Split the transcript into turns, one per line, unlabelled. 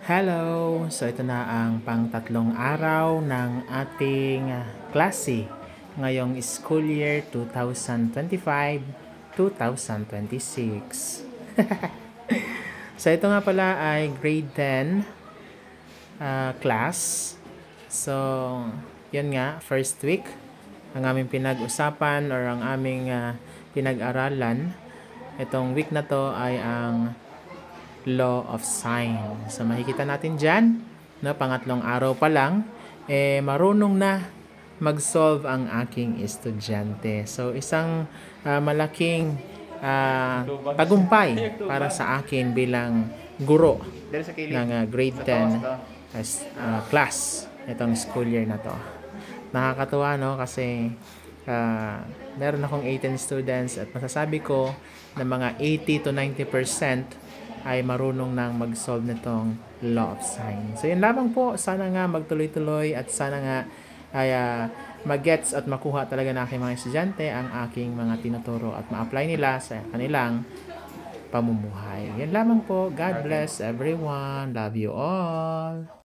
Hello! So ito na ang pang-tatlong araw ng ating klase ngayong school year 2025-2026. So ito nga pala ay grade 10 class. So yun nga, first week ang aming pinag-usapan or ang aming pinag-aralan. Itong week na to ay ang law of sign. So makikita natin dyan, no, pangatlong araw pa lang, marunong na mag-solve ang aking estudyante. So isang malaking tagumpay para sa akin bilang guro ng grade 10 class itong school year na to. Nakakatuwa, no, kasi meron akong 18 students at masasabi ko na mga 80 to 90% ay marunong nang mag-solve nitong law of sign. So yun lamang po, sana nga magtuloy-tuloy at sana nga ay mag-gets at makuha talaga ng aking mga estudyante ang aking mga tinuturo at ma-apply nila sa kanilang pamumuhay. Yan lamang po. God bless everyone. Love you all.